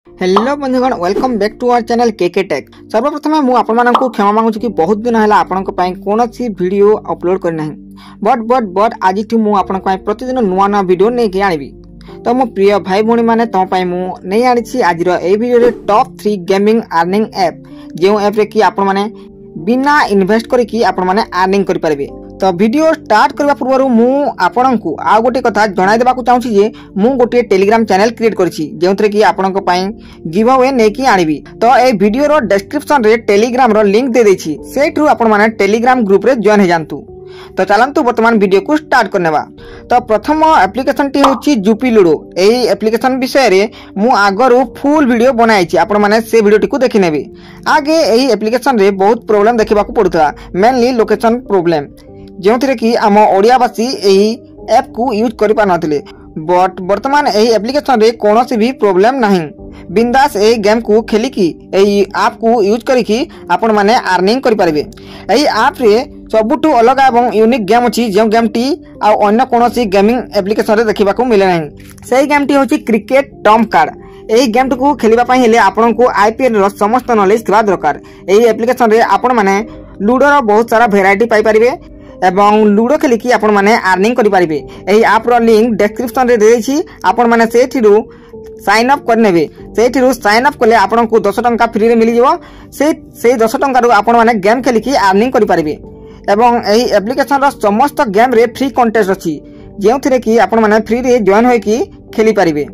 Hello बंधुगण welcome back to our channel KK tech. सर्वप्रथम मु आपण को क्षमा मांगुछु कि बहुत दिन है आपण कौन वीडियो अपलोड करना बट आज मु आपण प्रतिदिन नुआ नुआ वीडियो नहीं के आनी। तो मो प्रिय भाई भौणी मैंने तुम मु नहीं आनी आज video top 3 gaming earning app जो ऐप रे कि आपण माने बिना इन्वेस्ट करी आपण माने अर्निंग करि पारिबे। तो वीडियो स्टार्ट करबा पूर्व मु आपण को आ गोटे कथा जणाई देबा को चाहूछी जे मु गोटे टेलीग्राम चैनल क्रिएट करछि जेउथरे कि आपण को पई गिव अवे नै कि आनिबी। तो ए वीडियो रो डिस्क्रिप्शन रे टेलीग्राम रो लिंक दे देछि सेठु आपण माने टेलीग्राम ग्रुप रे जॉइन हे जानतु। तो चलंतु वर्तमान वीडियो को स्टार्ट करनेबा। तो प्रथम एप्लिकेशन टी होछि जुपी लूडो। एही एप्लिकेशन विषय रे मु आगरु फुल वीडियो बनाइछि आपण माने से वीडियो टी को देखि नेबे। आगे एही एप्लिकेशन रे बहुत प्रॉब्लम देखिबा को पडुता मेनली लोकेशन प्रॉब्लम जो कि आम ओडियावासी यही ऐप को यूज कर पारे बट वर्तमान यही एप्लिकेशन रे कौन भी प्रॉब्लम नहीं बिंदास यही गेम को खेलिकी यही ऐप को यूज करिकी आपण माने अर्निंग करि पारिबे। यही ऐप रे सबुठु अलग एवं यूनिक गेम अछि जो गेम टी आ अन्य कोनोसी गेमिंग एप्लिकेशन रे देखिबा को मिले नहीं। सही गेम टी होछि क्रिकेट टम्प कार्ड। यही गेम को खेलिबा पई हेले आपण को आईपीएल रो समस्त नॉलेज थिबा दरकार। यही एप्लिकेशन रे आपण माने लूडो रो बहुत सारा वेराइटी पाई पारिबे एवं लूडो खेलिकी आपण माने अर्निंग करि पारिबे। एही ऐप रो लिंक डिस्क्रिप्शन रे दे देछि आपण माने सेठिरु साइन अप करनेबे। सेठिरु साइन अप कले आपण को 10 टंका फ्री रे मिली जिवो। से 10 टंका रो आपण माने गेम खेलिकी अर्निंग करि पारिबे। एवं एही एप्लिकेशन रो समस्त गेम रे फ्री कंटेस्ट अछि जेउथिरे कि आपण माने फ्री रे जॉइन होई कि खेली पारिबे।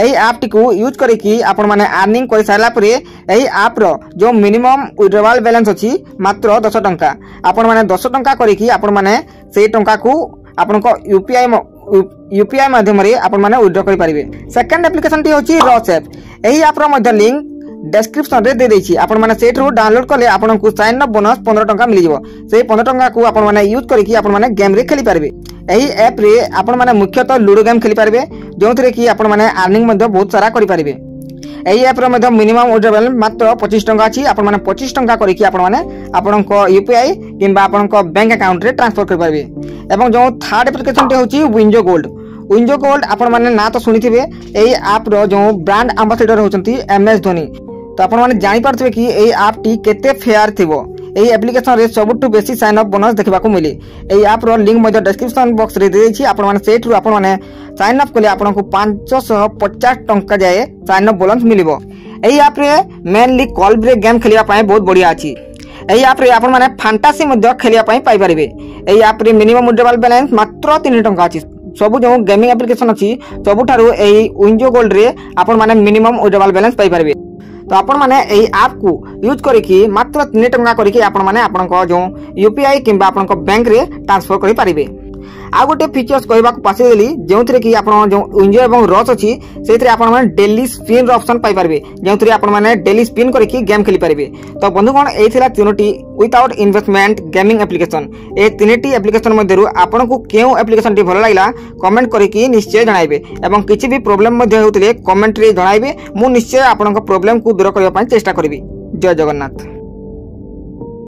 एही ऐप टी को यूज करिकी आपण माने अर्निंग कर सारला परे एही ऐप रो जो मिनिमम विड्रॉवल बैलेंस अछि मात्र 10 टंका। आपण माने 10 टंका करिकी आपण माने से टंका को आपण को यूपीआई माध्यम रे आपण माने विड्रॉ करि पारिबे। सेकंड एप्लिकेशन टी होछि रॉस ऐप। एही ऐप रो मध्य लिंक डिस्क्रिप्शन रे दे देछि आपण माने सेठरो डाउनलोड करले आपण को साइन अप बोनस 15 टंका मिली जिवो। से 15 टंका को आपण माने यूज करिकी आपण माने गेम रे खेली पारिबे। एही ऐप रे आपण माने मुख्यतः लूडो गेम खेली पारिबे जोंथरे कि आपण माने अर्निंग मध्ये बहुत सारा करि पारिबे। एही ऐप रे मध्ये मिनिमम विड्रॉवल मात्र 25 टंका अछि। आपण माने 25 टंका करिकी आपण माने आपण को यूपीआई किंबा आपण को बैंक अकाउंट रे ट्रांसफर कर पारिबे। एवं जो थर्ड एप्लिकेशन टे होछि विंजो गोल्ड। विंजो गोल्ड आपण माने ना तो सुनिथिबे एही ऐप रो जो ब्रांड एम्बेसडर होचंती एमएस धोनी। तो आपण माने जानि पारथिबे कि एही ऐप टी केते फेयर थिबो। एही एप्लिकेशन रे सबुठु बेसी साइन अप बोनस देखिबा को मिले। एही ऐप रो लिंक मध्ये डिस्क्रिप्शन बॉक्स रे दे देछि आपण माने सेठरु आपण माने साइन अप कले आपण को 550 टंका जाए साइन अप बोनस मिलिबो। एही ऐप रे मेनली कॉल ब्रेक गेम खेलिबा पय बहुत बढ़िया अछि। एही ऐप रे आपण माने फैंटासी मध्ये खेलिबा पय पाई परिबे। एही ऐप रे मिनिमम विड्रॉवल बैलेंस मात्र 3 टंका अछि। सब जो गेमिंग एप्लिकेशन अछि सबुठारु एही विंजो गोल्ड रे आपण माने मिनिमम विड्रॉवल बैलेंस पाई परिबे। तो आपण माने एही ऐप को यूज करिकी मात्र 3 टंका करिकी आपण माने आपण को जो यूपीआई किंबा आपण को बैंक रे ट्रांसफर करि पारिबे। आ गोटे फीचर्स कहबा को पासे देली जेउथरे कि आपण जो विंजो एवं रॉस अछि सेथरे आपण माने डेली स्पिन रो ऑप्शन पाई पारिबे जेउथरे आपण माने डेली स्पिन करिकी गेम खेली पारिबे। तो बंधुगण एही थिला तीनोटी विदाउट इन्वेस्टमेंट गेमिंग एप्लिकेशन। ए तीनोटी एप्लिकेशन मध्यरु आपण को केउ एप्लिकेशन टी भलो लागला कमेंट करिकी निश्चय जणाइबे एवं किछि भी प्रॉब्लम मध्ये होतले कमेंट रे जणाइबे। मु निश्चय आपण को प्रॉब्लम को दूर करबा पय चेष्टा करबी। जय जगन्नाथ।